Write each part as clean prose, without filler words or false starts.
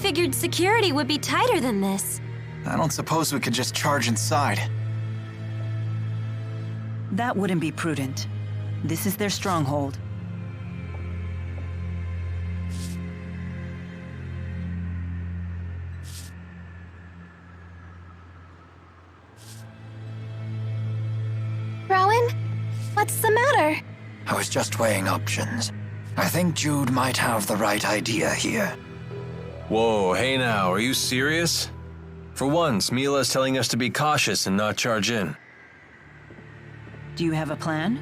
figured security would be tighter than this. I don't suppose we could just charge inside. That wouldn't be prudent. This is their stronghold. Rowan? What's the matter? I was just weighing options. I think Jude might have the right idea here. Whoa, hey now, are you serious? For once, Mila's telling us to be cautious and not charge in. Do you have a plan?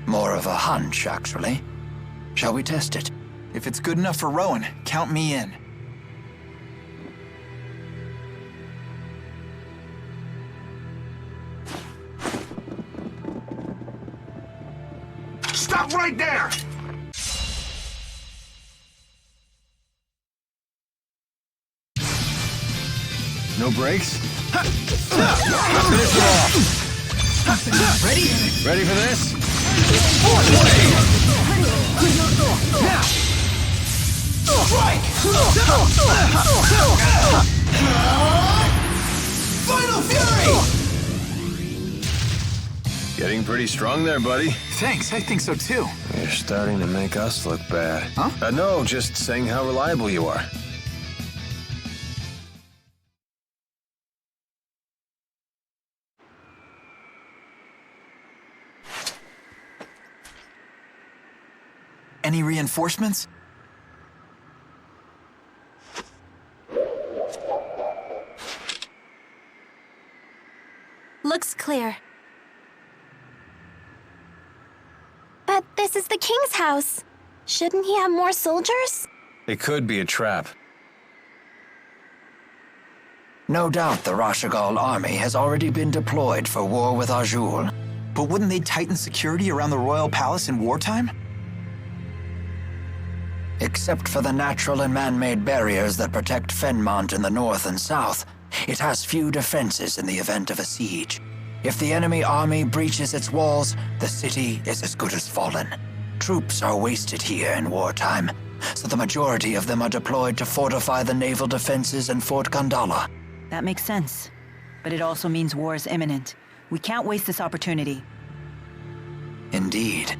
More of a hunch, actually. Shall we test it? If it's good enough for Rowan, count me in. Stop right there! No brakes? Finish it off! Ready? Ready for this? Now! Strike! Final Fury! Getting pretty strong there, buddy. Thanks, I think so too. You're starting to make us look bad. Huh? No, just saying how reliable you are. Any reinforcements? Looks clear. But this is the king's house. Shouldn't he have more soldiers? It could be a trap. No doubt the Rashagal army has already been deployed for war with Azul. But wouldn't they tighten security around the royal palace in wartime? Except for the natural and man-made barriers that protect Fenmont in the north and south, it has few defenses in the event of a siege. If the enemy army breaches its walls, the city is as good as fallen. Troops are wasted here in wartime, so the majority of them are deployed to fortify the naval defenses in Fort Kandala. That makes sense. But it also means war is imminent. We can't waste this opportunity. Indeed.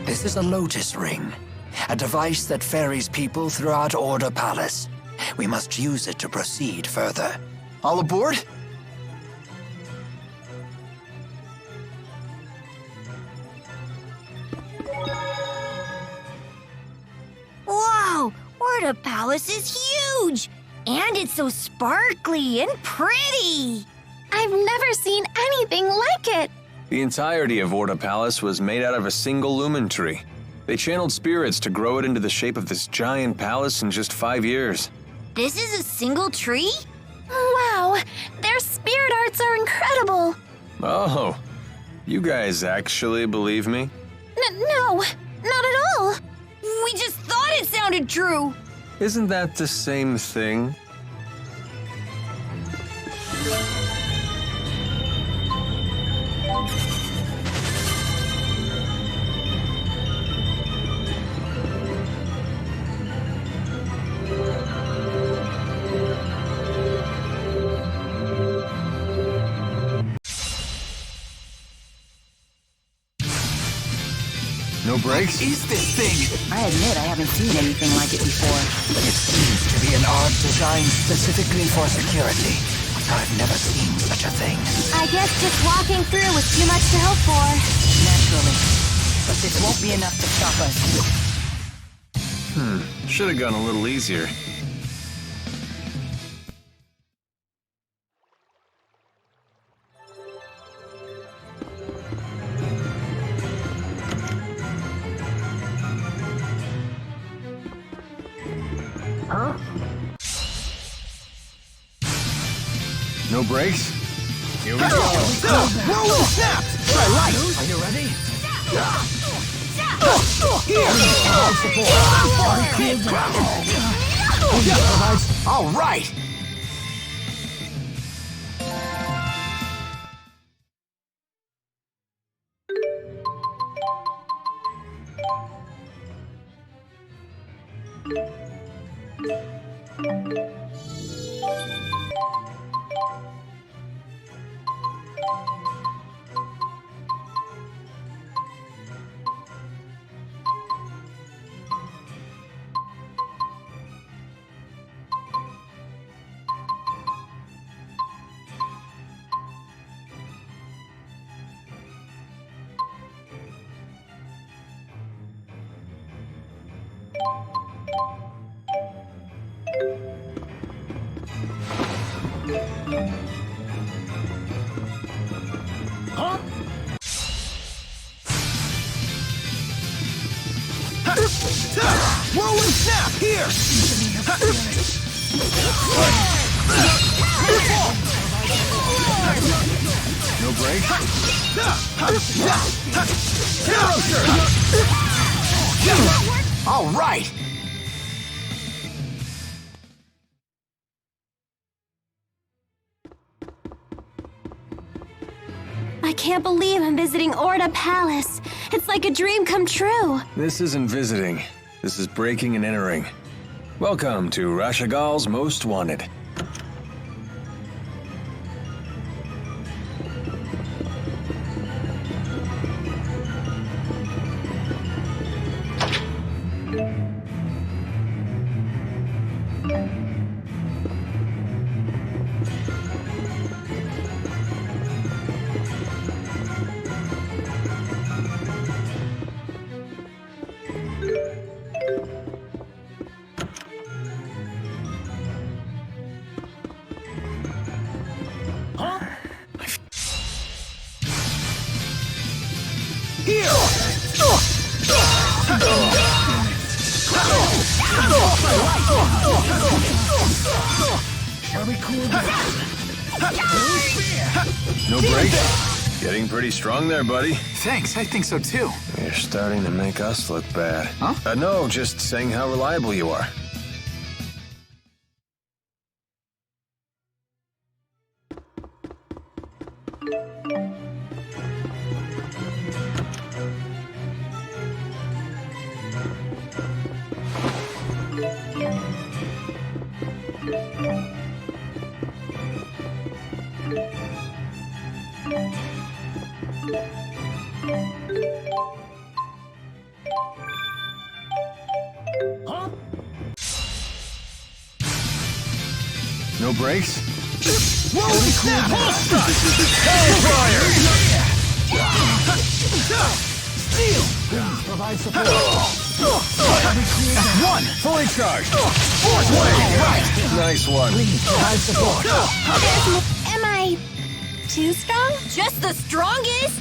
This is a lotus ring, a device that ferries people throughout Order Palace. We must use it to proceed further. All aboard? Wow! Orda Palace is huge! And it's so sparkly and pretty! I've never seen anything like it! The entirety of Orda Palace was made out of a single lumen tree. They channeled spirits to grow it into the shape of this giant palace in just 5 years. This is a single tree? Wow! Their spirit arts are incredible! Oh, you guys actually believe me? No, not at all! We just thought it sounded true! Isn't that the same thing? No brakes? What is this thing? I admit I haven't seen anything like it before. It seems to be an art designed specifically for security. I've never seen such a thing. I guess just walking through was too much to hope for. Naturally. But this won't be enough to stop us. Should have gone a little easier. Huh? No brakes? Here we go! Roll and snap! Try light! Are you ready? Here! All right! Whirlwind snap! Here! No break? All right! I can't believe I'm visiting Orda Palace. It's like a dream come true. This isn't visiting. This is breaking and entering. Welcome to Rashagal's Most Wanted. No break? Getting pretty strong there, buddy. Thanks, I think so too. You're starting to make us look bad. Huh? No, just saying how reliable you are. No breaks? Whirlwind snap! Steel! Provide support. One! Fully charged! Force wave! Right! Nice one. Provide support. Am I too strong? Just the strongest?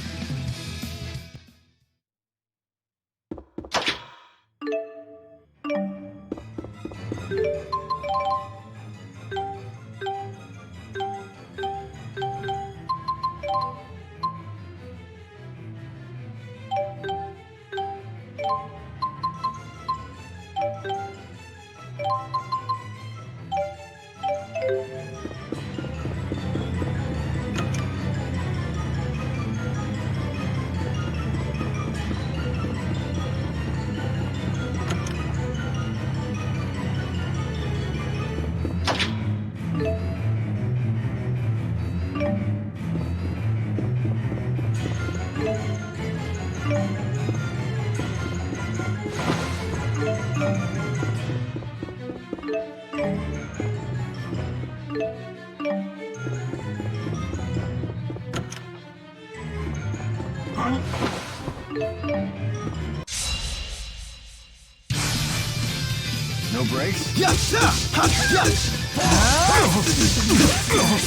No breaks? Yes! Yes!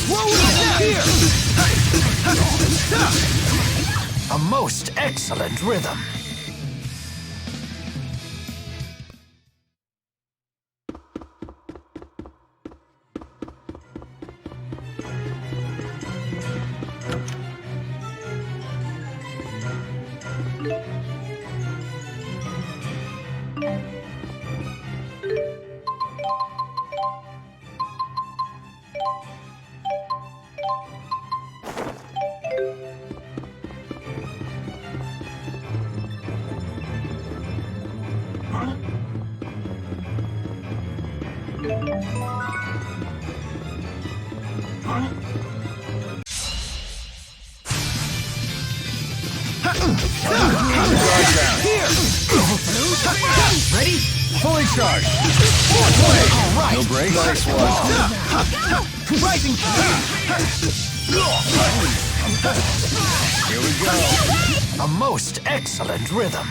Whirlwind snap! Here! A most excellent rhythm. Here! Ready? Fully charged. All right. No break. Nice one. Rising. Here we go. A most excellent rhythm.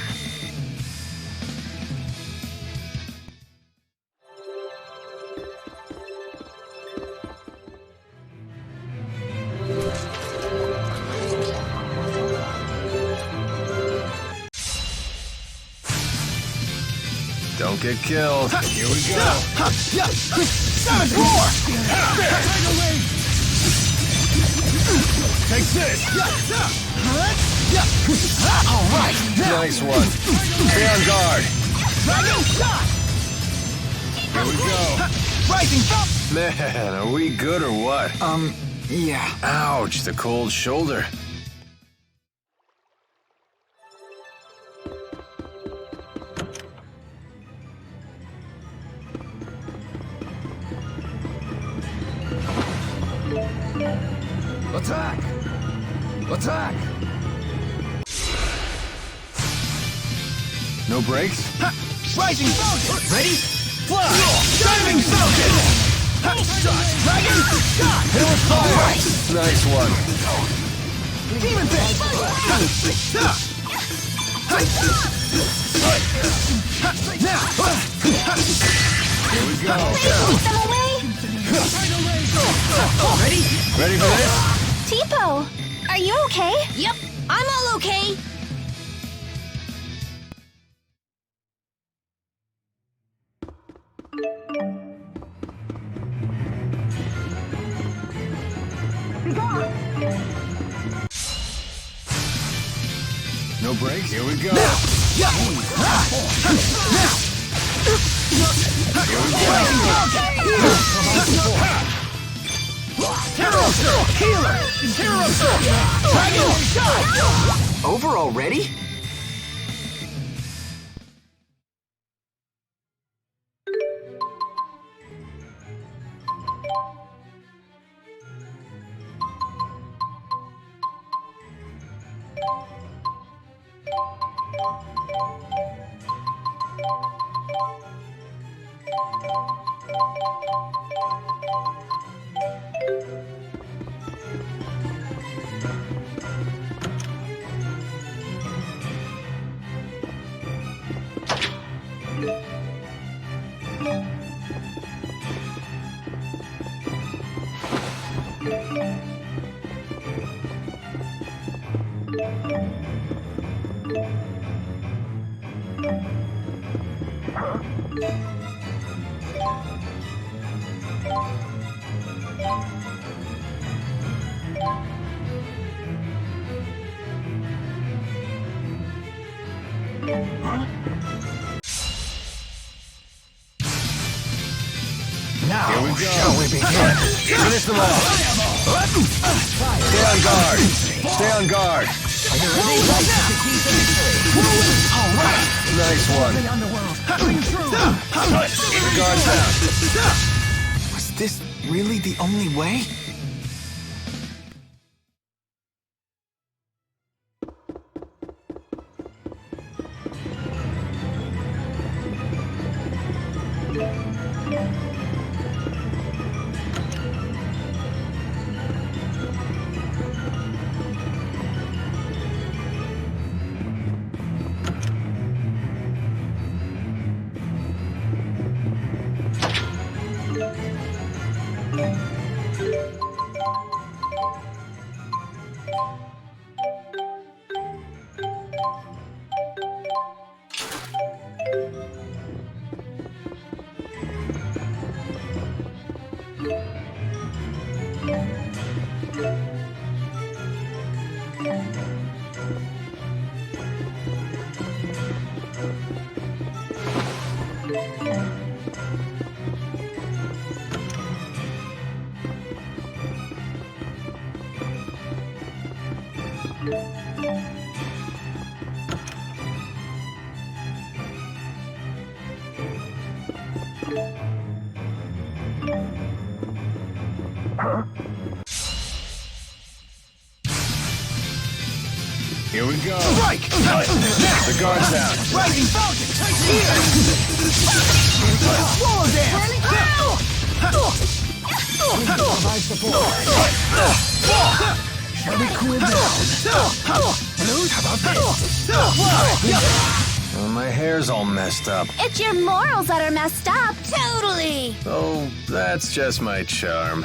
Don't get killed. Here we go. Savage roar! Take this. All right. Nice one. Stay on guard. Here we go. Rising up. Man, are we good or what? Yeah. Ouch, the cold shoulder. Attack! Attack! No brakes? Rising Falcon! Ready? Fly! Diving Falcon! Shot! Dragon! Shot! Hit with fire! Nice one. Demon Fist! Now! Here we go. Keep them away! Ready? Ready for this? Tipo, are you okay? Yep, I'm all okay. No brakes? Here we go. Yeah! Hero Circle! Healer! Hero Circle! Dragon Shot! Over already? Now, Here we go. shall we begin? Finish them off. Stay on guard. Stay on guard. Are you ready? All right. Nice one. Keep your guard down. Was this really the only way? Here we go. Strike! The guard's out. Rising Falcon! Here! Swallow dance! Provide support. Shall we cool down? Hello? How about this? Well, my hair's all messed up. It's your morals that are messed up. Totally. Oh, that's just my charm.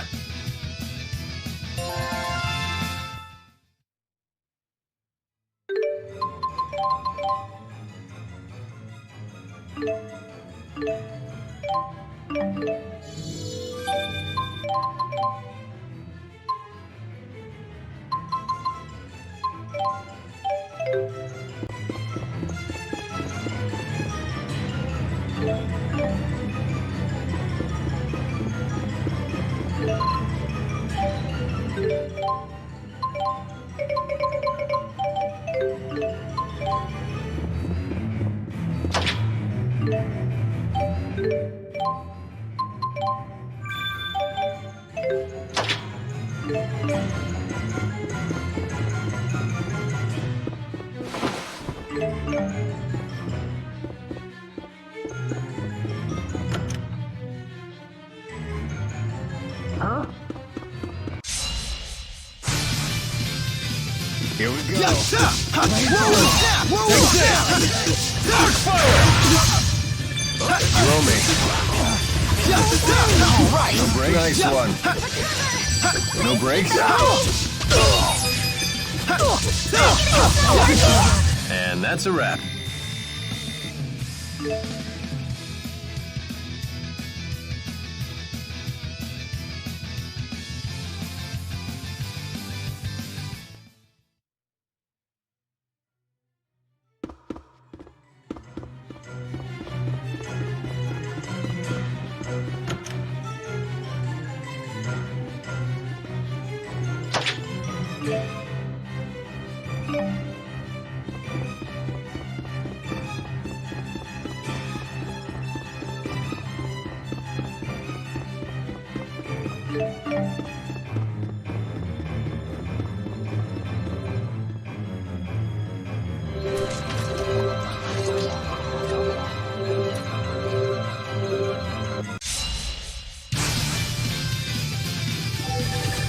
Here we go. Whirl snap! Whirl snap! Dark fire! You owe me. All right. No breaks? Nice one. No breaks? And that's a wrap.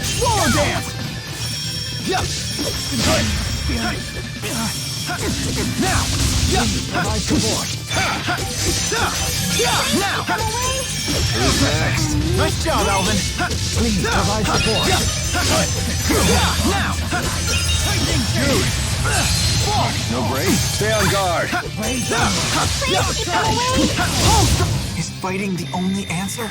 Swallow dance! Now! Provide support. Now! Who's next? Nice job, Alvin. Please provide support. Now! Jude! No breaks? Stay on guard. Is fighting the only answer?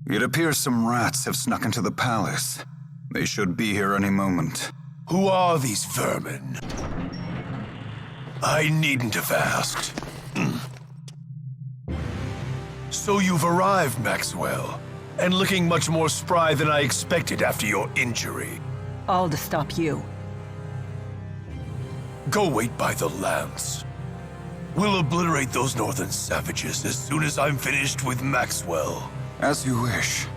It appears some rats have snuck into the palace. They should be here any moment. Who are these vermin? I needn't have asked. So you've arrived, Maxwell, and looking much more spry than I expected after your injury. All to stop you. Go wait by the lance. We'll obliterate those northern savages as soon as I'm finished with Maxwell. As you wish.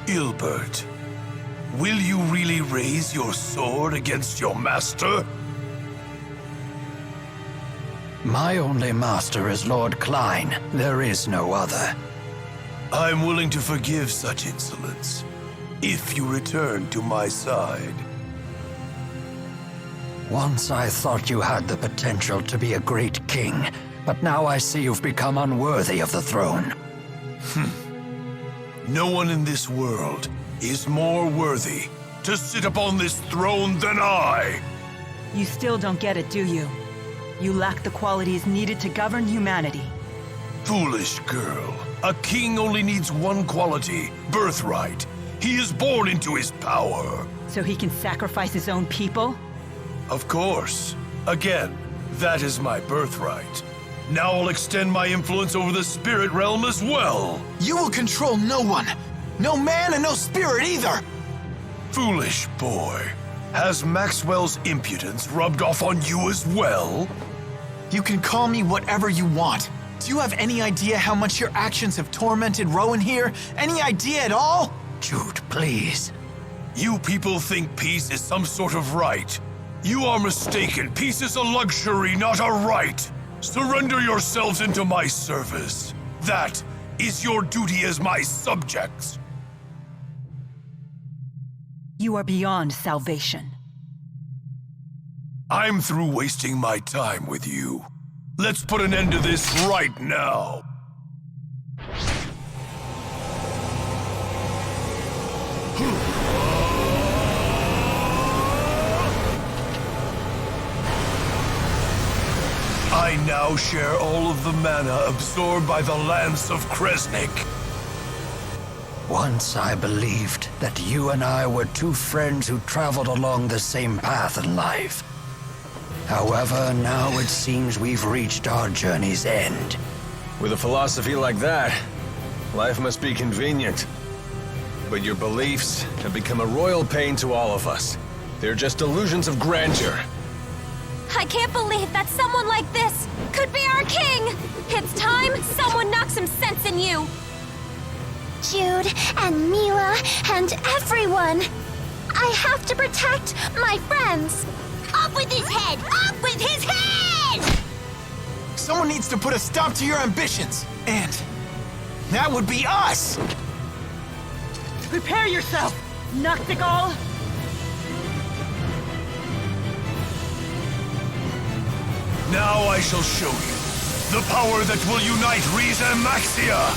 Ilbert, will you really raise your sword against your master? My only master is Lord Klein. There is no other. I'm willing to forgive such insolence, if you return to my side. Once I thought you had the potential to be a great king, but now I see you've become unworthy of the throne. No one in this world is more worthy to sit upon this throne than I. You still don't get it, do you? You lack the qualities needed to govern humanity. Foolish girl. A king only needs one quality, birthright. He is born into his power. So he can sacrifice his own people? Of course. Again, that is my birthright. Now I'll extend my influence over the spirit realm as well. You will control no one. No man and no spirit either. Foolish boy. Has Maxwell's impudence rubbed off on you as well? You can call me whatever you want. Do you have any idea how much your actions have tormented Rowan here? Any idea at all? Jude, please. You people think peace is some sort of right. You are mistaken. Peace is a luxury, not a right. Surrender yourselves into my service. That is your duty as my subjects. You are beyond salvation. I'm through wasting my time with you. Let's put an end to this right now. I now share all of the mana absorbed by the Lance of Kresnik. Once I believed that you and I were two friends who traveled along the same path in life. However, now it seems we've reached our journey's end. With a philosophy like that, life must be convenient. But your beliefs have become a royal pain to all of us. They're just illusions of grandeur. I can't believe that someone like this could be our king! It's time someone knocks some sense in you! Jude and Mila and everyone! I have to protect my friends! Up with his head! Up with his head! Someone needs to put a stop to your ambitions. And that would be us! Prepare yourself, Noctigal! Now I shall show you the power that will unite Riza and Maxia!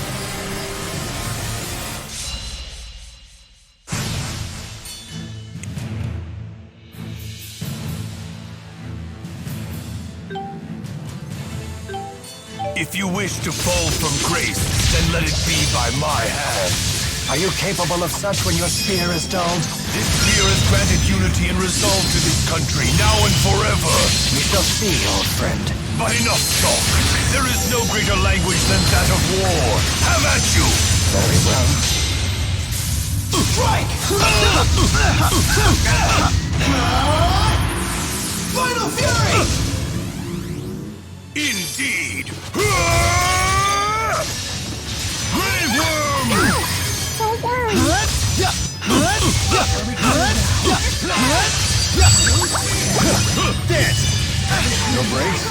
If you wish to fall from grace, then let it be by my hand. Are you capable of such when your spear is dulled? This spear has granted unity and resolve to this country, now and forever. We shall see, old friend. But enough talk. There is no greater language than that of war. Have at you! Very well. Strike! Final Fury! Indeed! Grave Worm! Don't worry. Dance! No breaks?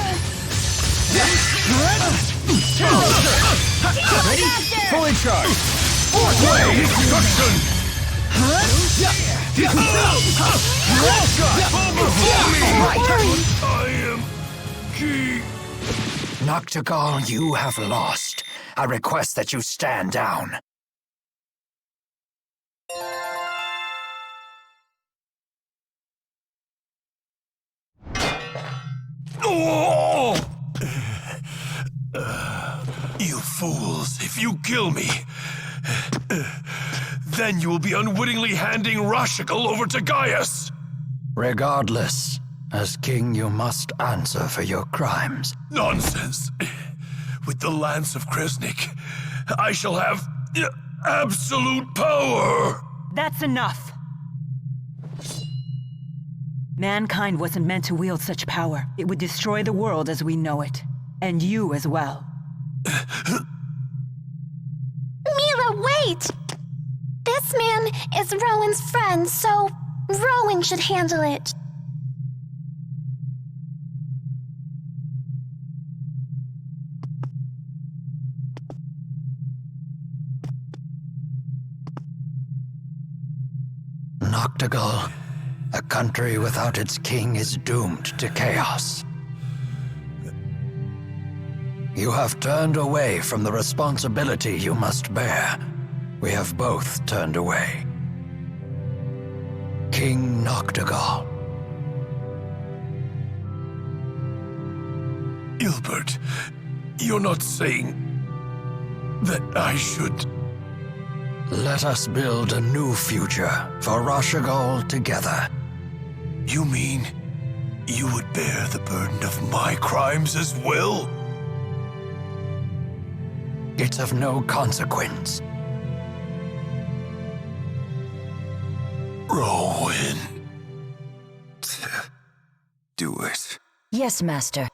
Ready? Fully charged! Fourth way! Destruction! I am king! Noctigal, you have lost. I request that you stand down. Oh! You fools, if you kill me, then you will be unwittingly handing Rashigal over to Gaius. Regardless, as king you must answer for your crimes. Nonsense. With the Lance of Kresnik, I shall have absolute power. That's enough! Mankind wasn't meant to wield such power. It would destroy the world as we know it. And you as well. Mila, wait! This man is Rowan's friend, so Rowan should handle it. Noctigal, a country without its king is doomed to chaos. You have turned away from the responsibility you must bear. We have both turned away. King Noctigal. Cuthbert, you're not saying that I should... Let us build a new future for Rashagol together. You mean you would bear the burden of my crimes as well? It's of no consequence. Rowan. Do it. Yes, Master.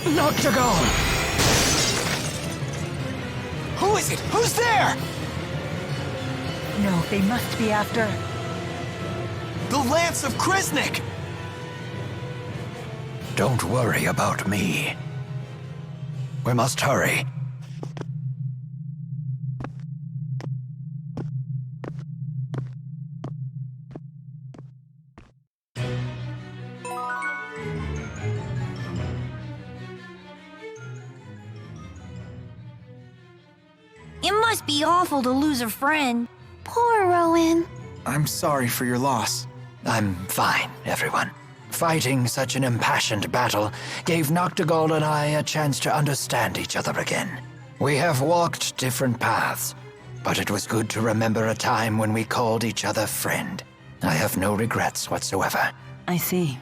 Noctagon! Who is it? Who's there? No, they must be after... The Lance of Krisnik! Don't worry about me. We must hurry. It must be awful to lose a friend. Poor Rowan. I'm sorry for your loss. I'm fine, everyone. Fighting such an impassioned battle gave Noctagal and I a chance to understand each other again. We have walked different paths, but it was good to remember a time when we called each other friend. I have no regrets whatsoever. I see.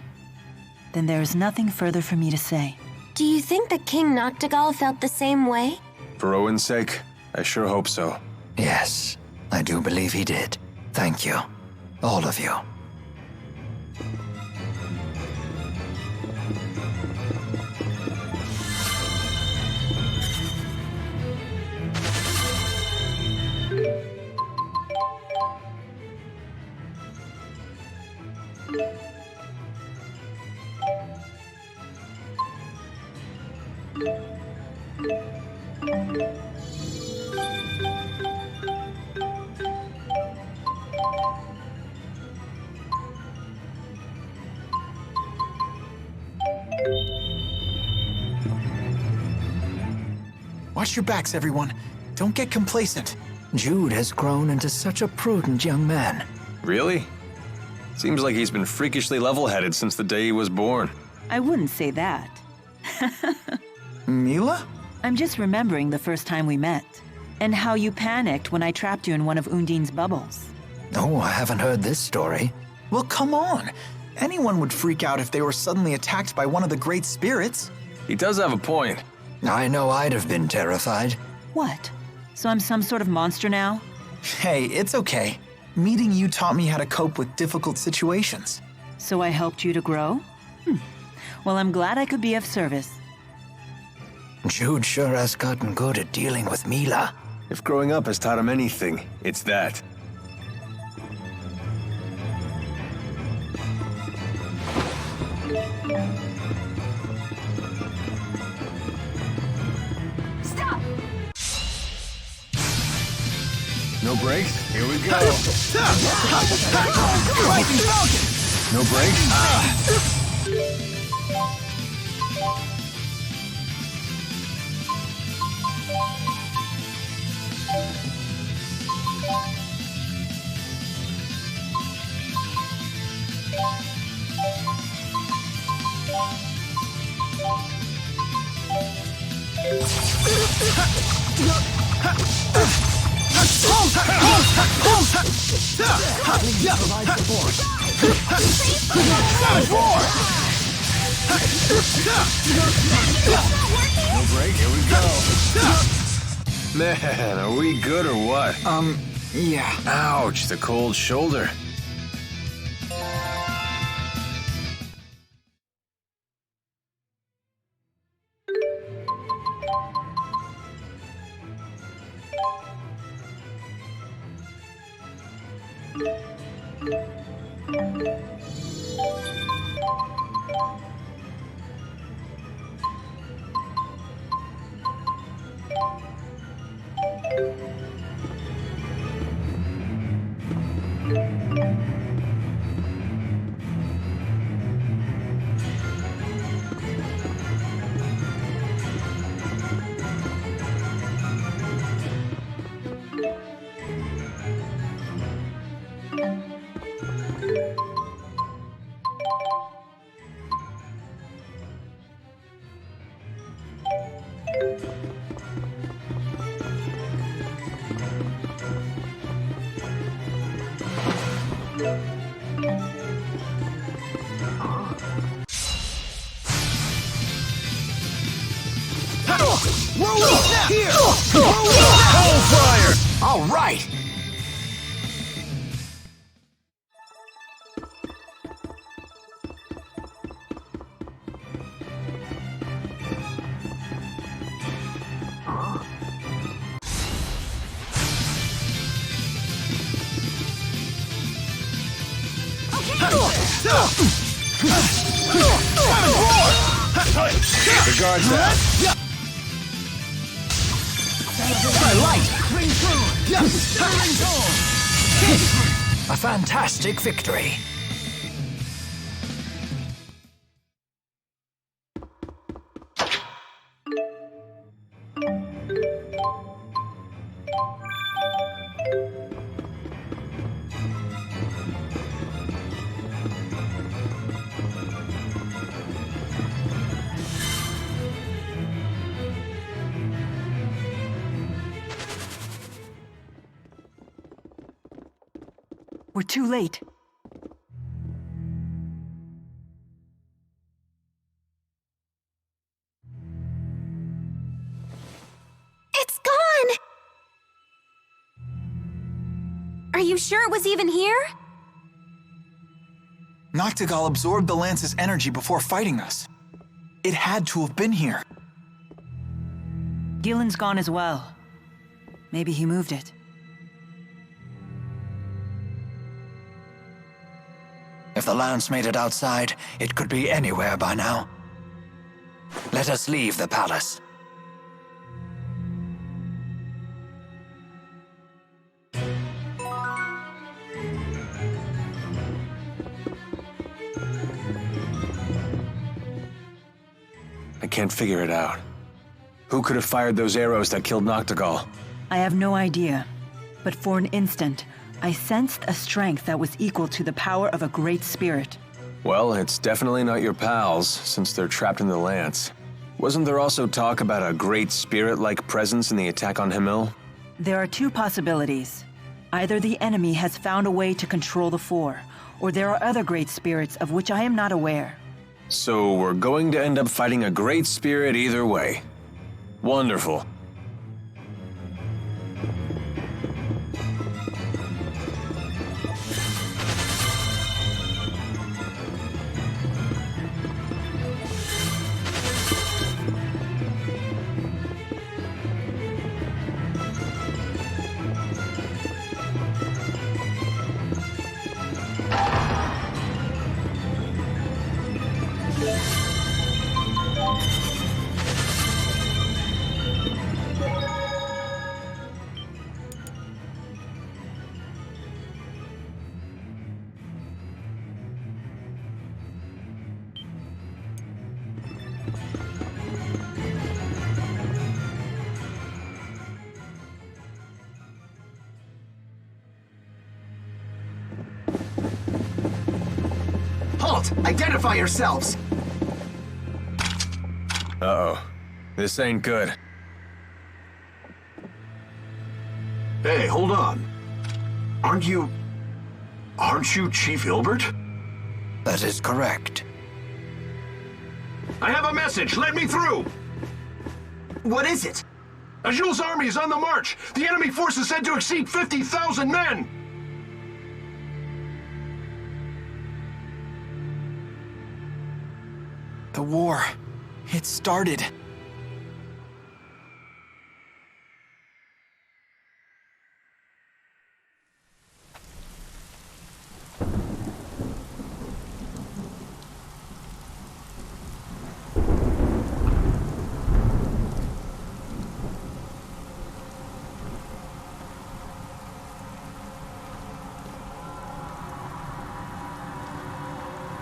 Then there is nothing further for me to say. Do you think that King Noctagal felt the same way? For Owen's sake, I sure hope so. Yes, I do believe he did. Thank you. All of you. Watch your backs, everyone. Don't get complacent. Jude has grown into such a prudent young man. Really? Seems like he's been freakishly level-headed since the day he was born. I wouldn't say that. Mila? I'm just remembering the first time we met, and how you panicked when I trapped you in one of Undine's bubbles. Oh, I haven't heard this story. Well, come on. Anyone would freak out if they were suddenly attacked by one of the great spirits. He does have a point. I know I'd have been terrified. What? So I'm some sort of monster now? Hey, it's okay. Meeting you taught me how to cope with difficult situations. So I helped you to grow? Well, I'm glad I could be of service. Jude sure has gotten good at dealing with Mila. If growing up has taught him anything, it's that. Stop! No brakes? Here we go. No brakes? No break, here we go. Man, are we good or what? Yeah. Ouch, the cold shoulder. Here! Hellfire! All right! Regards that. My light! Ring true! Yes! A fantastic victory. We're too late. It's gone! Are you sure it was even here? Noctigal absorbed the lance's energy before fighting us. It had to have been here. Gillen's gone as well. Maybe he moved it. If the lance made it outside, it could be anywhere by now. Let us leave the palace. I can't figure it out. Who could have fired those arrows that killed Noctigal? I have no idea, but for an instant, I sensed a strength that was equal to the power of a great spirit. Well, it's definitely not your pals, since they're trapped in the lance. Wasn't there also talk about a great spirit-like presence in the attack on Himil? There are two possibilities. Either the enemy has found a way to control the Four, or there are other great spirits of which I am not aware. So we're going to end up fighting a great spirit either way. Wonderful. Halt! Identify yourselves! Uh-oh. This ain't good. Hey, hold on. Aren't you Chief Hilbert? That is correct. I have a message. Let me through. What is it? Azul's army is on the march. The enemy force is said to exceed 50,000 men. The war. It started.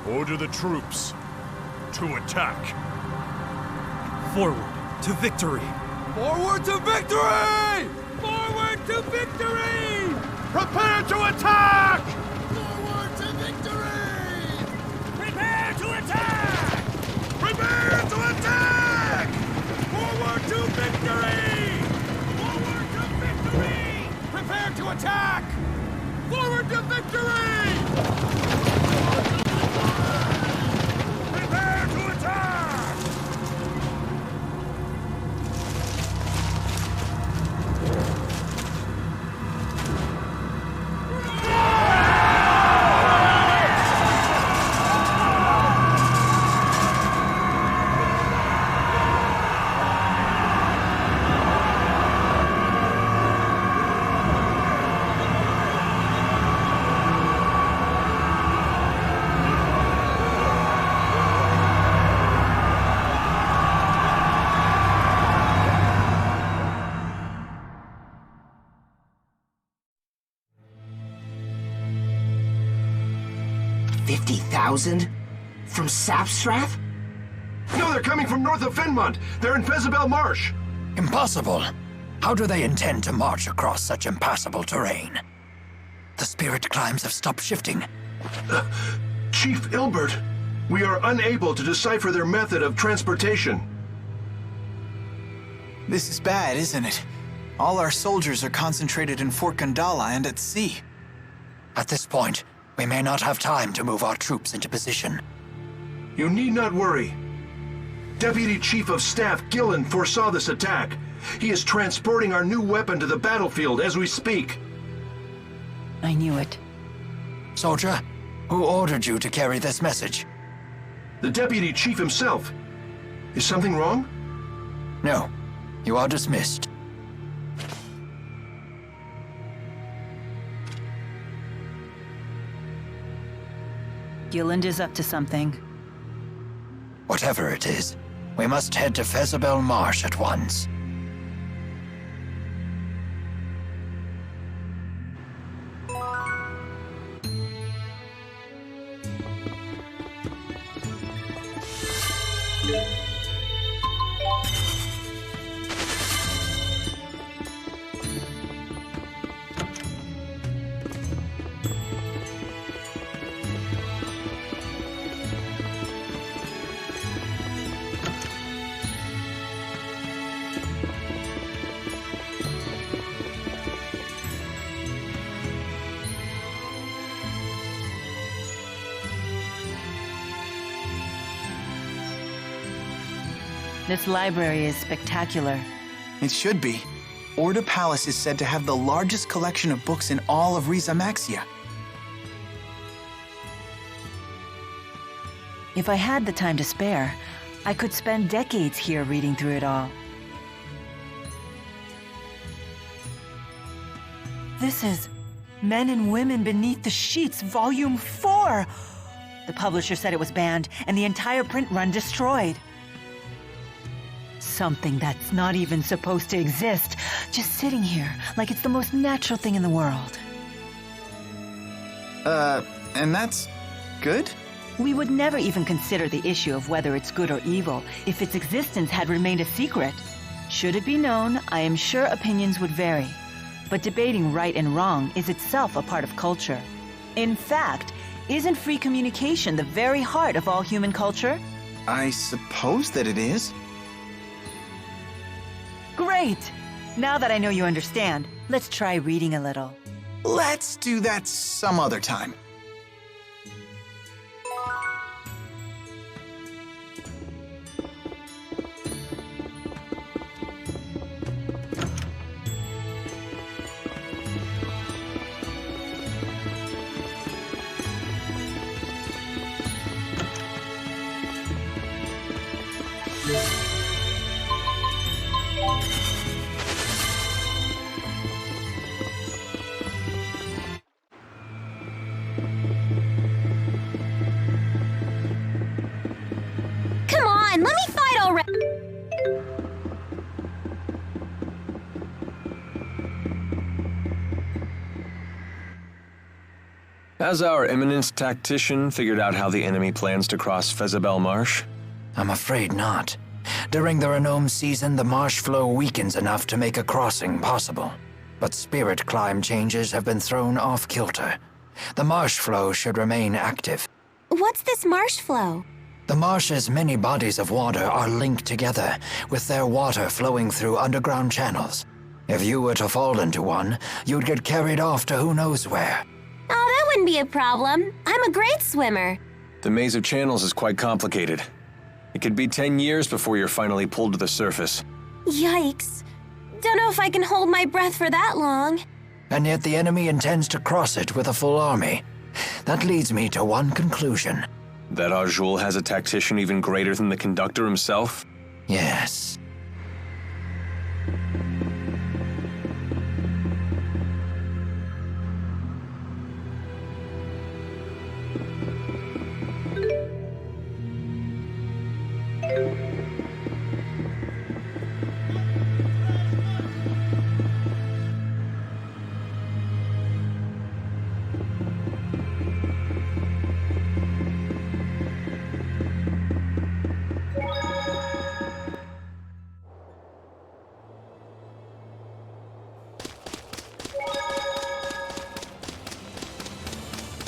Order the troops to attack. Forward to victory! Forward to victory! Forward to victory! Prepare to attack! Forward to victory! Prepare to attack! Prepare to attack! Forward to victory! Forward to victory! Prepare to attack! Forward to victory! Prepare to attack! $50,000? From Sapstrath? No, they're coming from north of Fenmont. They're in Fezabel Marsh. Impossible. How do they intend to march across such impassable terrain? The spirit climbs have stopped shifting. Chief Ilbert, we are unable to decipher their method of transportation. This is bad, isn't it? All our soldiers are concentrated in Fort Gandala and at sea. At this point, we may not have time to move our troops into position. You need not worry. Deputy Chief of Staff Gillen foresaw this attack. He is transporting our new weapon to the battlefield as we speak. I knew it. Soldier, who ordered you to carry this message? The Deputy Chief himself. Is something wrong? No. You are dismissed. Gilland is up to something. Whatever it is, we must head to Fezabel Marsh at once. This library is spectacular. It should be. Orda Palace is said to have the largest collection of books in all of Rizamaxia. If I had the time to spare, I could spend decades here reading through it all. This is Men and Women Beneath the Sheets, Volume 4! The publisher said it was banned, and the entire print run destroyed. Something that's not even supposed to exist, just sitting here like it's the most natural thing in the world. And that's good? We would never even consider the issue of whether it's good or evil if its existence had remained a secret. Should it be known, I am sure opinions would vary. But debating right and wrong is itself a part of culture. In fact, isn't free communication the very heart of all human culture? I suppose that it is. Great! Now that I know you understand, let's try reading a little. Let's do that some other time. Come on, let me fight already! Has our eminent tactician figured out how the enemy plans to cross Fezabel Marsh? I'm afraid not. During the Renome season, the marsh flow weakens enough to make a crossing possible. but spirit climb changes have been thrown off kilter. The marsh flow should remain active. What's this marsh flow? The marsh's many bodies of water are linked together, with their water flowing through underground channels. If you were to fall into one, you'd get carried off to who knows where. Oh, that wouldn't be a problem. I'm a great swimmer. The maze of channels is quite complicated. It could be 10 years before you're finally pulled to the surface. Yikes. Don't know if I can hold my breath for that long. And yet the enemy intends to cross it with a full army. That leads me to one conclusion. That Jude has a tactician even greater than the conductor himself? Yes.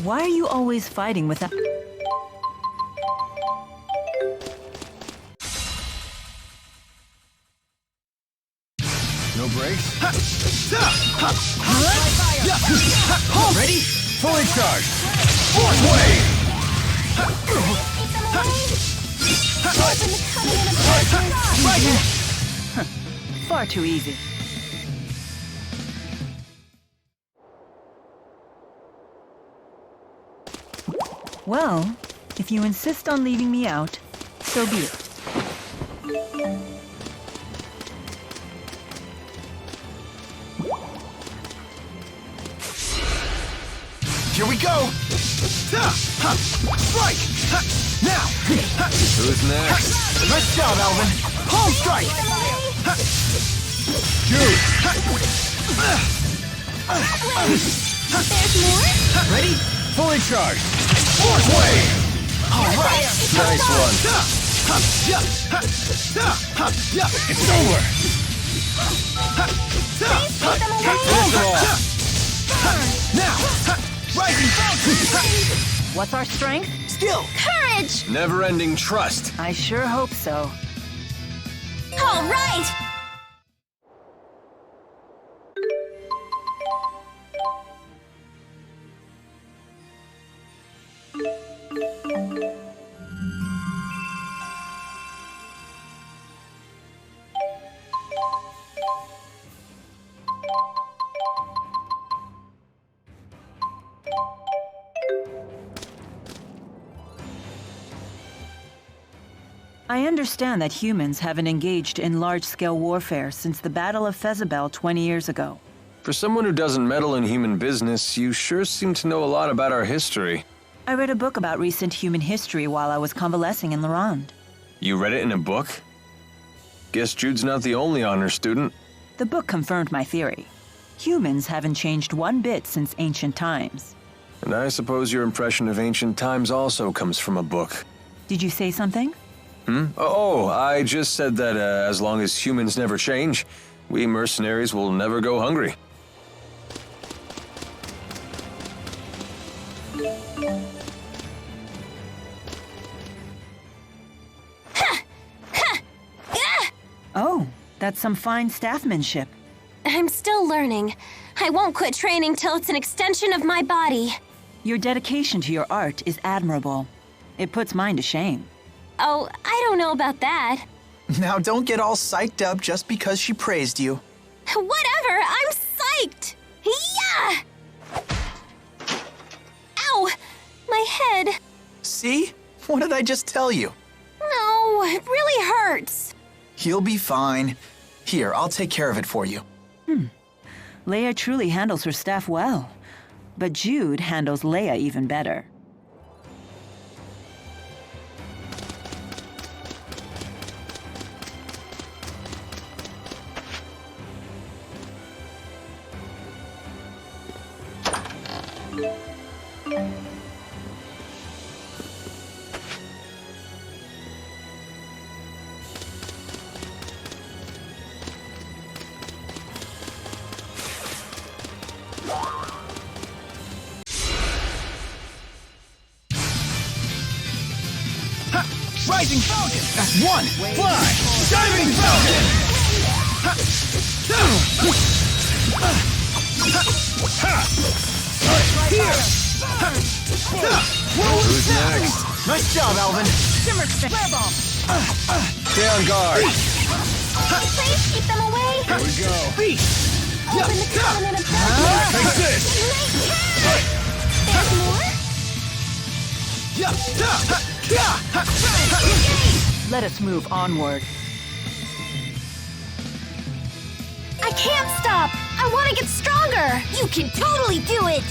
Why are you always fighting with that? No brakes? Ready? Fully charged. Fourth wave! Right here. Far too easy. Well, if you insist on leaving me out, so be it. Here we go! Strike! Now! Who's next? Nice job, Alvin! Home strike! Jude! There's more? Ready? Fully charged. Fourth wave! All right! Nice one. It's over. Take them away. Finish them off. Now! Rising fountain! What's our strength? Skill! Courage! Never-ending trust. I sure hope so. All right! I understand that humans haven't engaged in large-scale warfare since the Battle of Fezabel 20 years ago. For someone who doesn't meddle in human business, you sure seem to know a lot about our history. I read a book about recent human history while I was convalescing in Lorand. You read it in a book? Guess Jude's not the only honor student. The book confirmed my theory. Humans haven't changed one bit since ancient times. And I suppose your impression of ancient times also comes from a book. Did you say something? Oh, I just said that as long as humans never change, we mercenaries will never go hungry. Oh, that's some fine staffmanship. I'm still learning. I won't quit training till it's an extension of my body. Your dedication to your art is admirable. It puts mine to shame. Oh, I don't know about that. Now don't get all psyched up just because she praised you. Whatever, I'm psyched! Yeah! Ow! My head. See? What did I just tell you? No, it really hurts. You'll be fine. Here, I'll take care of it for you. Leia truly handles her staff well, but Jude handles Leia even better. Rising Falcon! That's one! Fly! Diving Falcon! Here! Who's next? Nice job, Alvin. Shimmer Flare Ball! Stay on guard. Please keep them away. Here we go. Beast! Open the cabinet of Take this! There's more? Let us move onward. I can't stop. I want to get stronger. You can totally do it.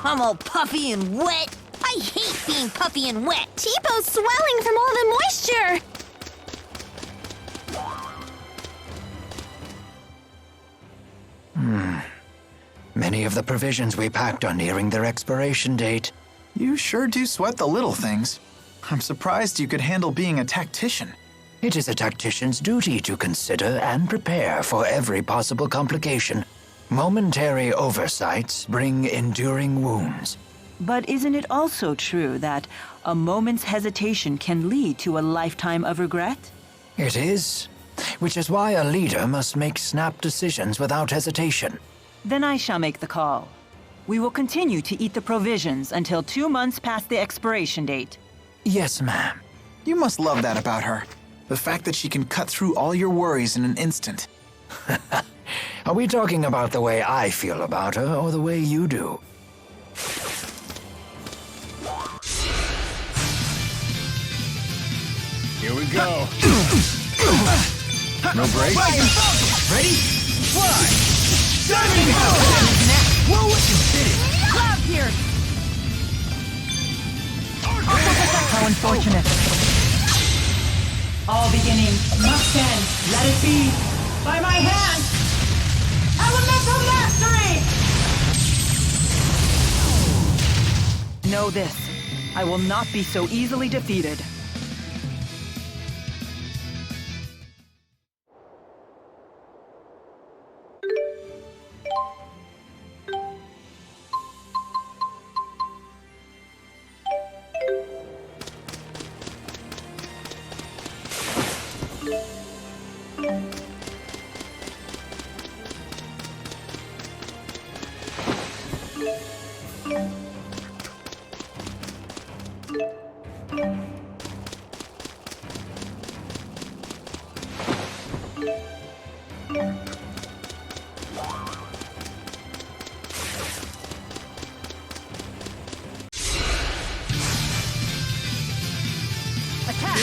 I'm all puffy and wet. I hate being puffy and wet. T-Bow's swelling from all the moisture. Many of the provisions we packed are nearing their expiration date. You sure do sweat the little things. I'm surprised you could handle being a tactician. It is a tactician's duty to consider and prepare for every possible complication. Momentary oversights bring enduring wounds. But isn't it also true that a moment's hesitation can lead to a lifetime of regret? It is, which is why a leader must make snap decisions without hesitation. Then I shall make the call. We will continue to eat the provisions until 2 months past the expiration date. Yes, ma'am. You must love that about her. The fact that she can cut through all your worries in an instant. Are we talking about the way I feel about her or the way you do? Here we go. No break? Ready? Fly! Diving Falcon! Whoa, you did it! Cloud here! How unfortunate. All beginning must end. Let it be. By my hand! Elemental mastery! Know this. I will not be so easily defeated.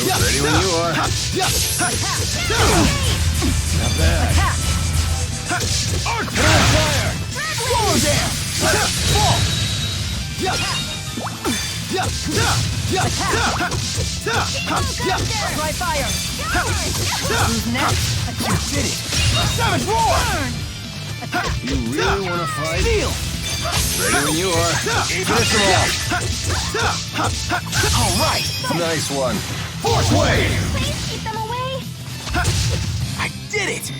Ready when you are. Not bad. Arc fire! Roller down! Fall! Dry fire! Who's next? You did it! Savage roar! You really want to fight? Feel! Ready when you are. Finish them All right! off. Nice one. Force wave! Please keep them away. I did it!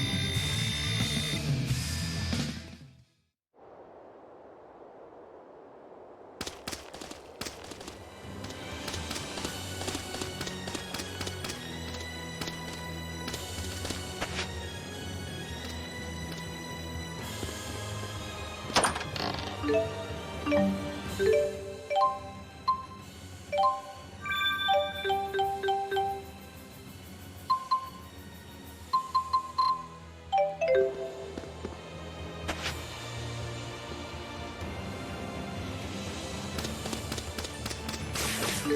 Oh,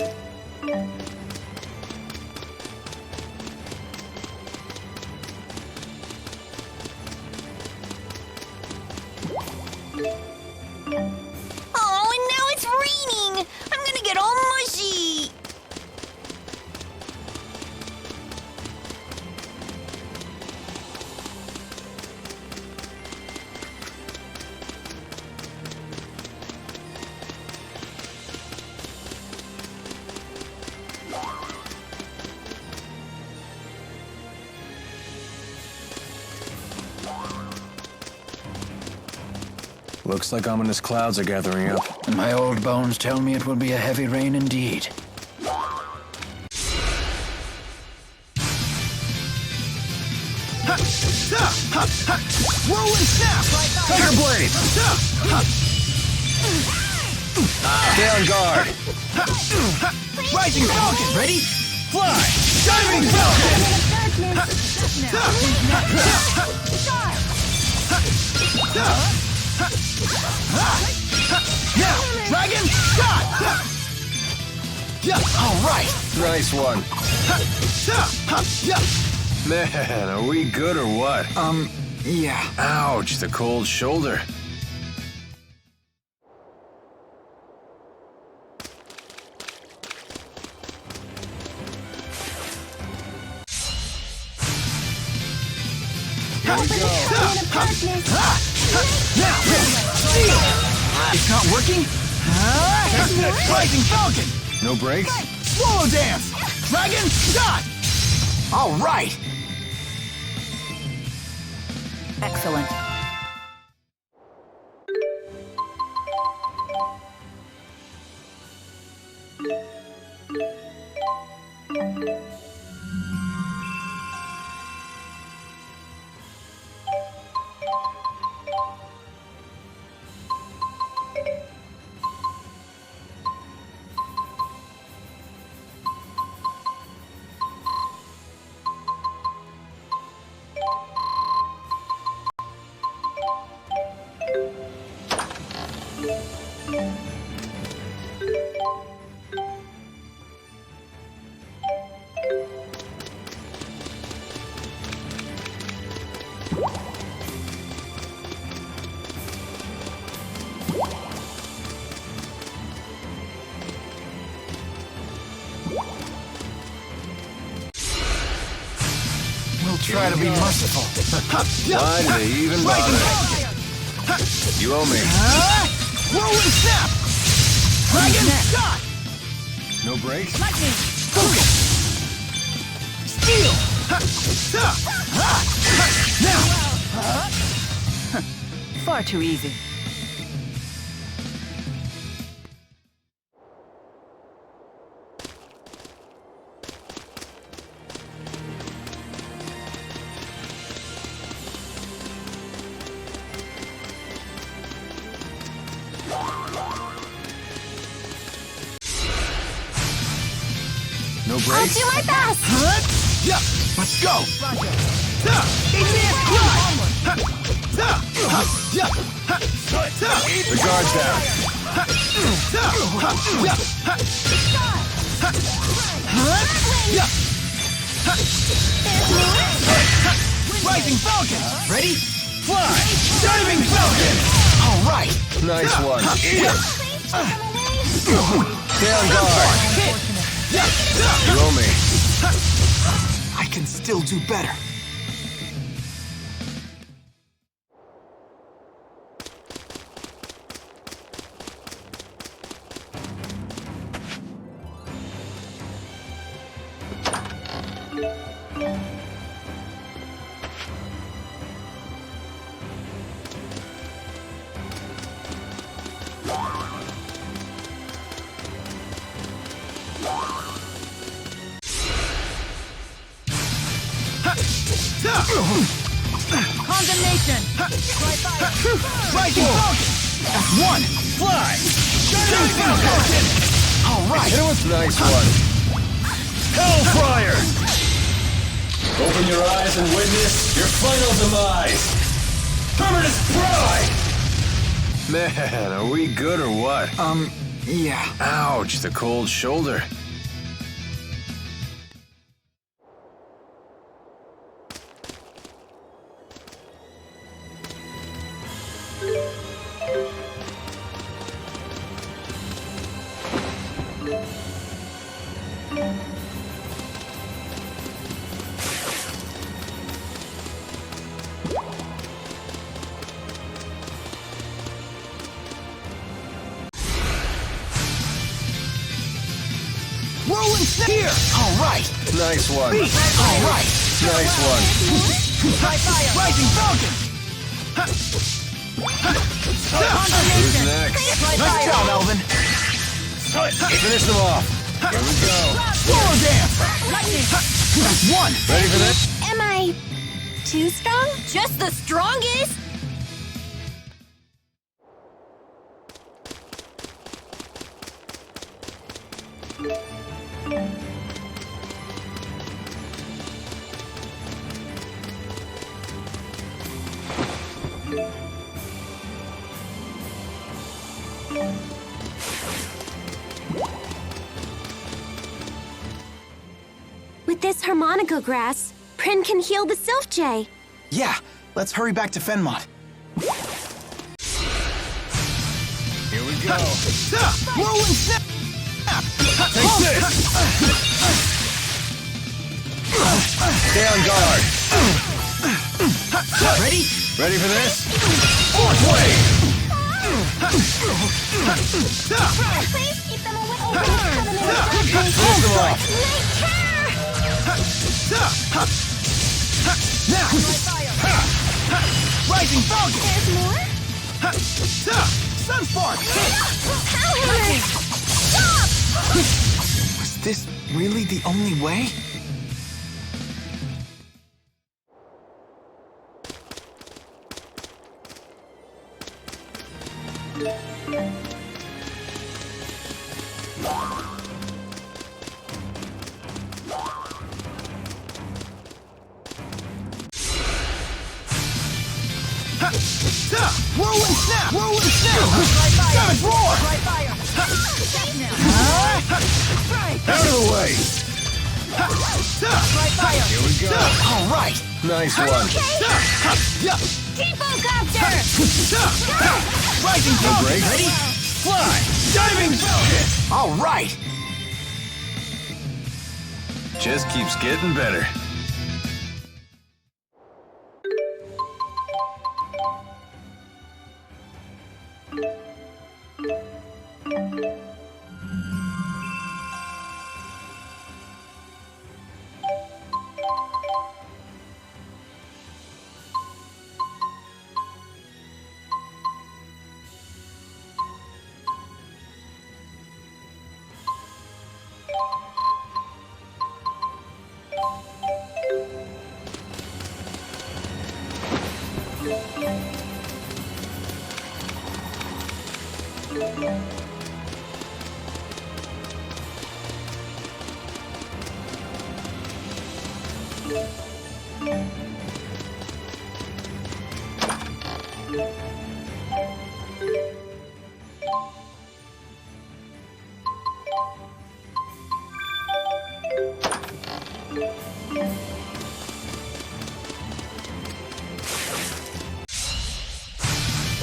and now it's raining! I'm gonna get all mushy! Looks like ominous clouds are gathering up. My old bones tell me it will be a heavy rain indeed. Roll and snap! Tiger Blade! Stay on guard! Rising Falcon! Ready? Fly! Diving Falcon! Now, Dragon Shot! All right! Nice one. Man, are we good or what? Yeah. Ouch, the cold shoulder. Here we go. It's not working? Rising Falcon! No brakes? Swallow Dance! Dragon Shot! All right. Excellent. We'll try to be merciful. Why do they even bother? You owe me. Roll and snap! Dragon Shot! No brakes? Focus! Steel! Now! Far too easy. No I'll brakes? do my best! Let's go! Advance The guard's down. Rising Falcon! Ready? Fly! Diving Falcon! All right! Nice one. Stay on guard. You owe me. I can still do better. Condemnation! Rising Falcon! F1! Fly! Diving Falcon! All right! Hit him with a nice one. Hellfire! Open your eyes and witness your final demise! Terminus Pride! Man, are we good or what? Yeah. Ouch, the cold shoulder. Rolling snap! Here! All right! Nice one. Beat! All right! Nice one. Rising Falcon! Who's next? Nice job, Alvin! Finish them off. Here we go. Swallow dance! That's one! Ready for this? Am I too strong? Just the strongest? With this harmonica grass, Prin can heal the Sylph Jay. Yeah, let's hurry back to Fenmont. Here we go. Rolling snap! Take this. Stay on guard. Ready? Ready for this? Fourth wave! Please keep them away. Finish them off. Now! Rising Falcon! There's more? Sunspark! Power! Stop! Was this really the only way? Rolling snap! Rolling snap! Savage roar! Out of the way. Here we go. All right! Nice one. T-Bocopter! Rising Falcon! break. Ready? Fly. Diving Falcon! All right! Just keeps getting better.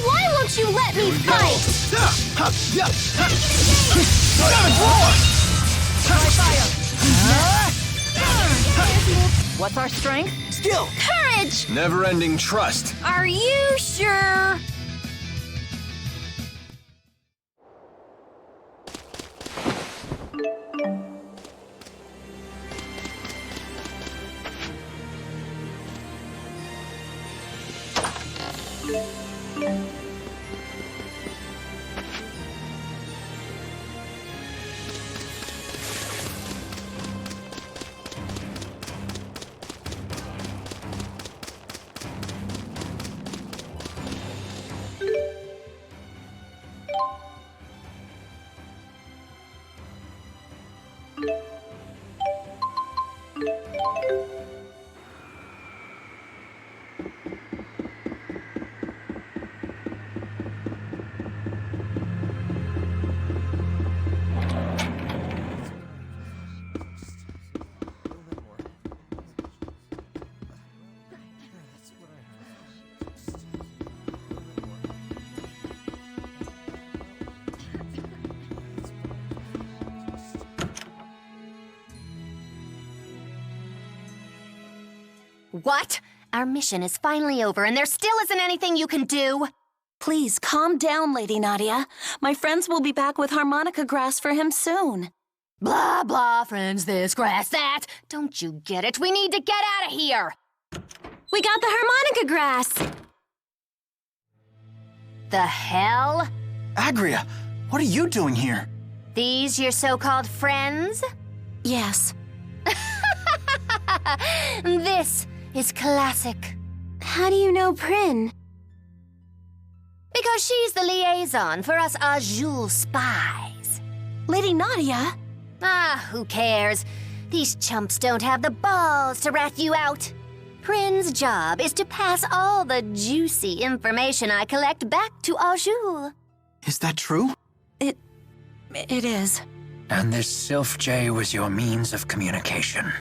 Why won't you let me fight? Savage roar! What's our strength? Skill! Courage! Never-ending trust. Are you sure? What? Our mission is finally over and there still isn't anything you can do? Please, calm down, Lady Nadia. My friends will be back with harmonica grass for him soon. Blah, blah, friends this, grass that. Don't you get it? We need to get out of here. We got the harmonica grass. The hell? Agria, what are you doing here? These your so-called friends? Yes. This is classic. How do you know Prin? Because she's the liaison for us Azul spies. Lady Nadia? Ah, who cares? These chumps don't have the balls to rat you out. Prin's job is to pass all the juicy information I collect back to Azul. Is that true? It is. And this Sylph J was your means of communication.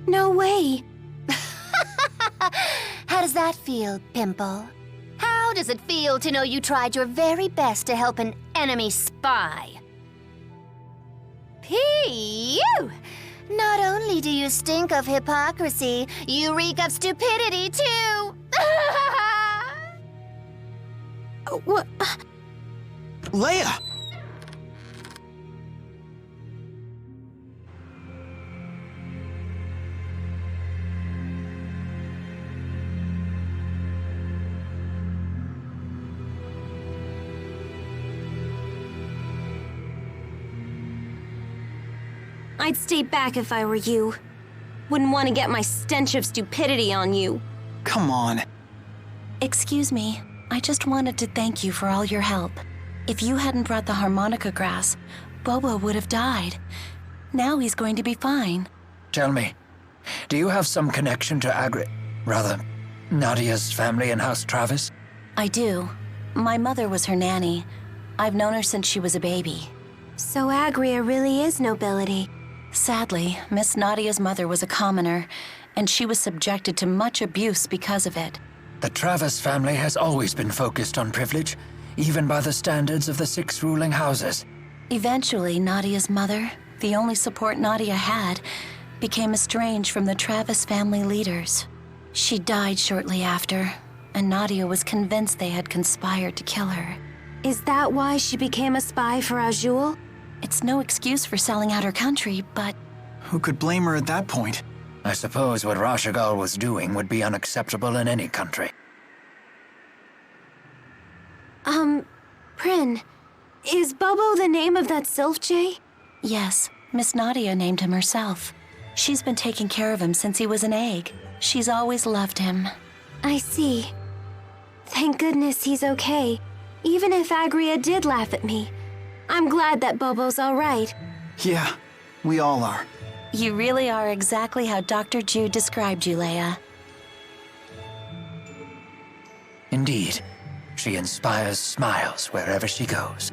No way. How does that feel, Pimple? How does it feel to know you tried your very best to help an enemy spy? Pew! Not only do you stink of hypocrisy, you reek of stupidity, too! What? Leia! I'd stay back if I were you. Wouldn't want to get my stench of stupidity on you. Come on. Excuse me. I just wanted to thank you for all your help. If you hadn't brought the harmonica grass, Bobo would have died. Now he's going to be fine. Tell me, do you have some connection to Nadia's family in House Travis? I do. My mother was her nanny. I've known her since she was a baby. So Agria really is nobility. Sadly, Miss Nadia's mother was a commoner, and she was subjected to much abuse because of it. The Travis family has always been focused on privilege, even by the standards of the 6 ruling houses. Eventually, Nadia's mother, the only support Nadia had, became estranged from the Travis family leaders. She died shortly after, and Nadia was convinced they had conspired to kill her. Is that why she became a spy for Azul? It's no excuse for selling out her country, but... Who could blame her at that point? I suppose what Rashagal was doing would be unacceptable in any country. Prin, is Bobo the name of that Sylph J? Yes, Miss Nadia named him herself. She's been taking care of him since he was an egg. She's always loved him. I see. Thank goodness he's okay. Even if Agria did laugh at me. I'm glad that Bobo's all right. Yeah, we all are. You really are exactly how Dr. Jude described you, Leia. Indeed, she inspires smiles wherever she goes.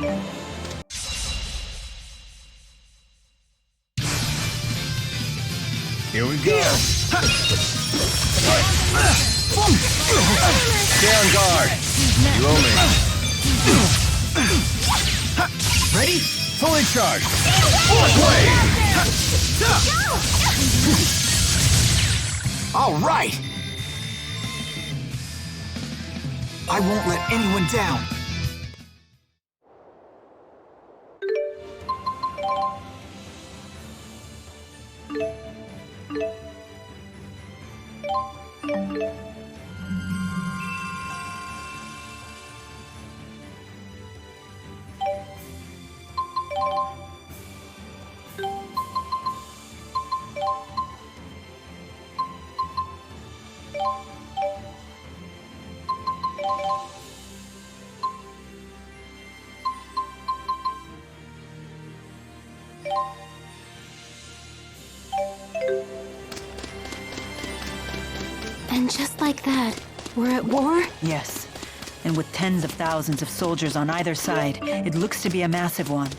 Here we go. Stay on guard. You owe me. Ready? Fully charged. All right! I won't let anyone down. And just like that, we're at war? Yes. And with tens of thousands of soldiers on either side, it looks to be a massive one.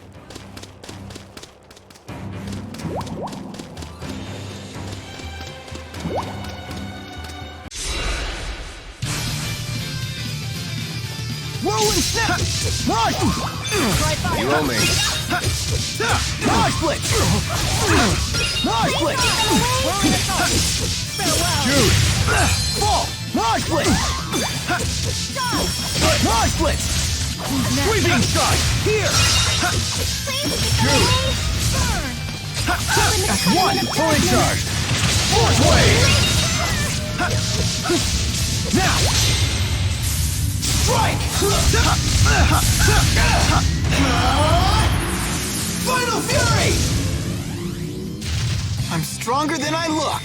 Whirlwind snap! Launch! You owe me. Launch blitz! Launch blitz! Jude! Fall! Launch blitz! Launch blitz! Sweeping shot! Here! Jude! That's one! Fully charged! Fourth wave! Now! Strike! Final Fury! I'm stronger than I look.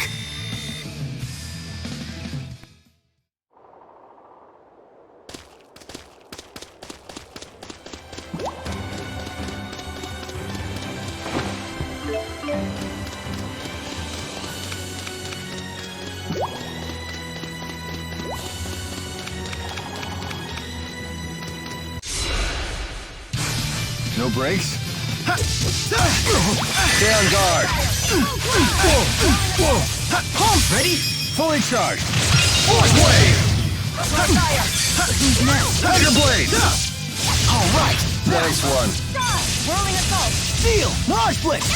No breaks? Stay on guard. Ready? Fully charged! Fourth wave! Tiger blade! All right! Nice one. Steel! Launch blitz!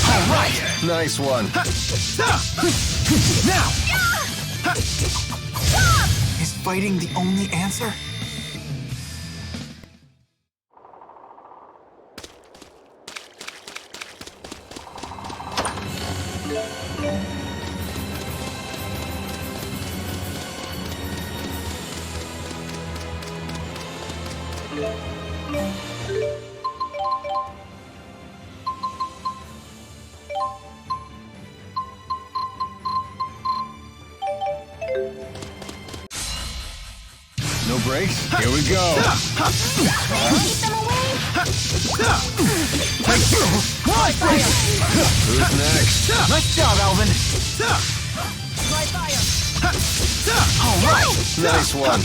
All right! Nice one. Now! Is fighting the only answer? No breaks? Here we go. Keep them away! Who's next? Nice job, Alvin. All right! Nice one.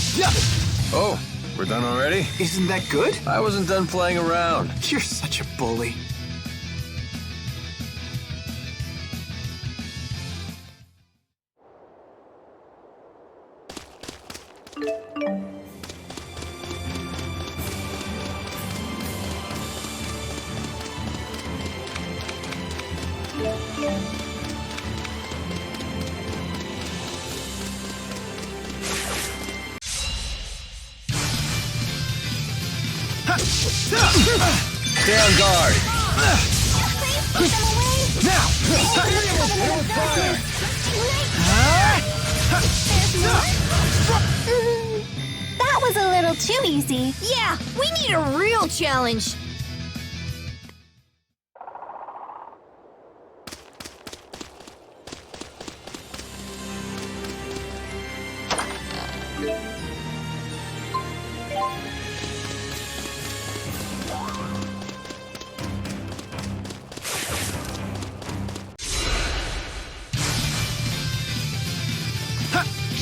Oh, we're done already? Isn't that good? I wasn't done playing around. You're such a bully. Stay on guard. Now! That was a little too easy. Yeah, we need a real challenge.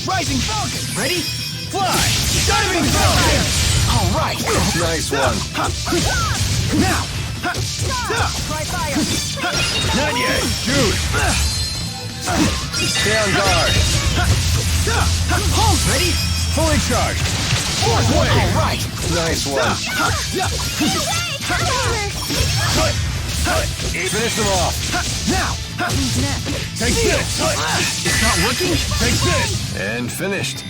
Rising Falcon! Ready? Fly! Diving Falcon! All right! Nice one. Now! Try fire. Not yet. Jude. Stay on guard. Hold ready! Fully charged. Fourth way! All right! Nice one. Finish them off. Now! Take this. It's not working? Take this. And finished.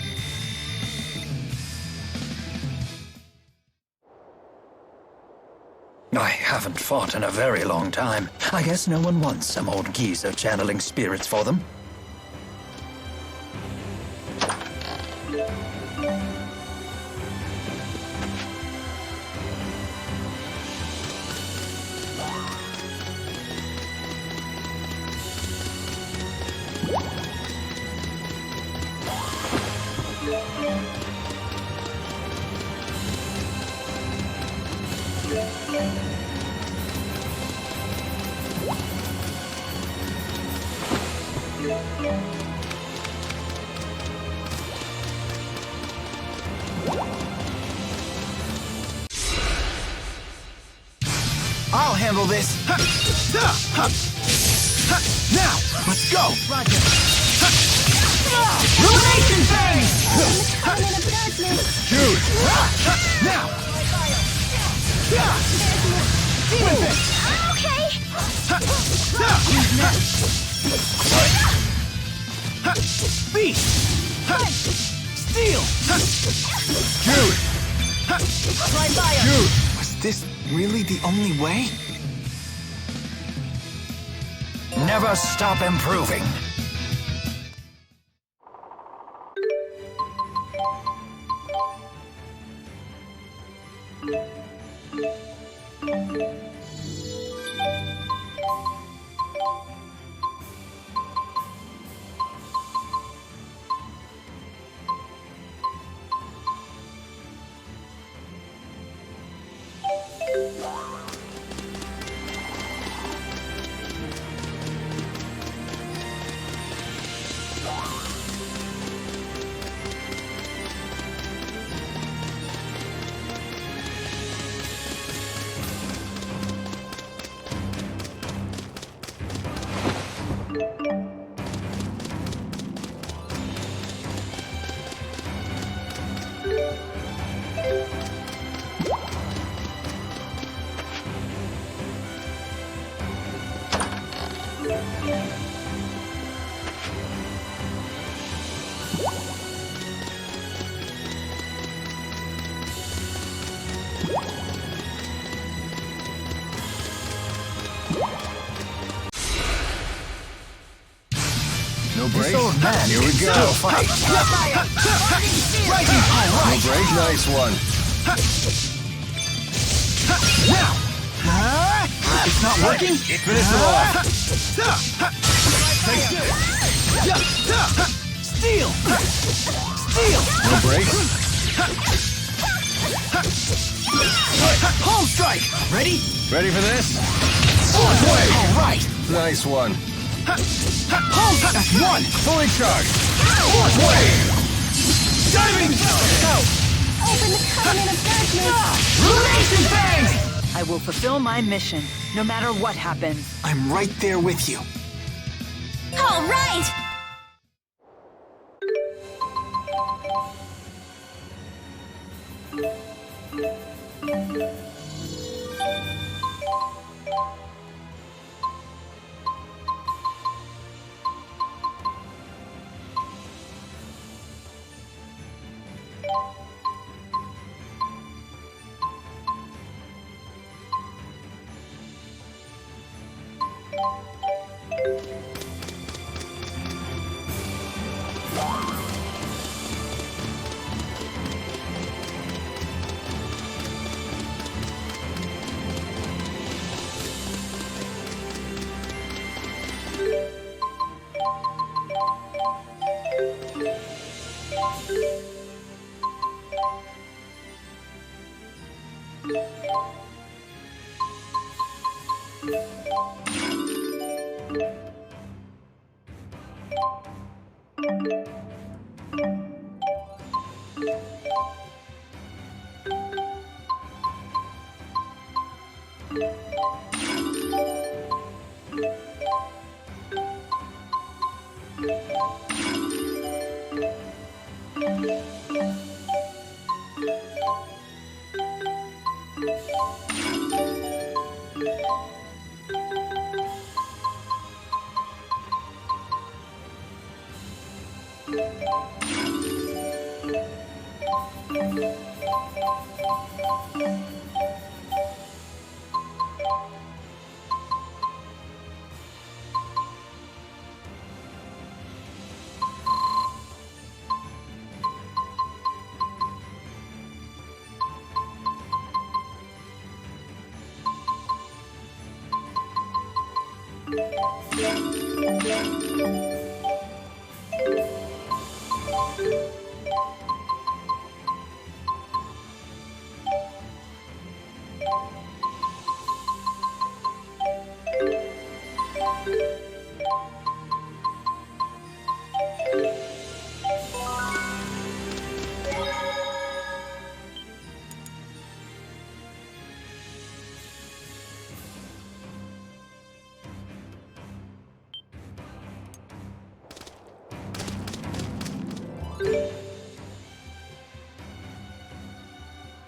I haven't fought in a very long time. I guess no one wants some old geezer channeling spirits for them. I'll handle this. Now! Let's go. Roger. Illumination phase! Jude. Now! Beast! Steel! Jude. Try fire. Jude. Was this really the only way? Never stop improving. No break. This old man Here we can go. still fight. No break. Nice one. Now! It's not working? Finish them off. Take this! Steel! Steel! No break. Home strike! Ready? Ready for this? Fourth way! All right. Nice one. Home! That's one! Fully charged. Fourth way! Diving! Open the covenant of darkness. Illumination phase! I will fulfill my mission, no matter what happens. I'm right there with you. All right. Yeah.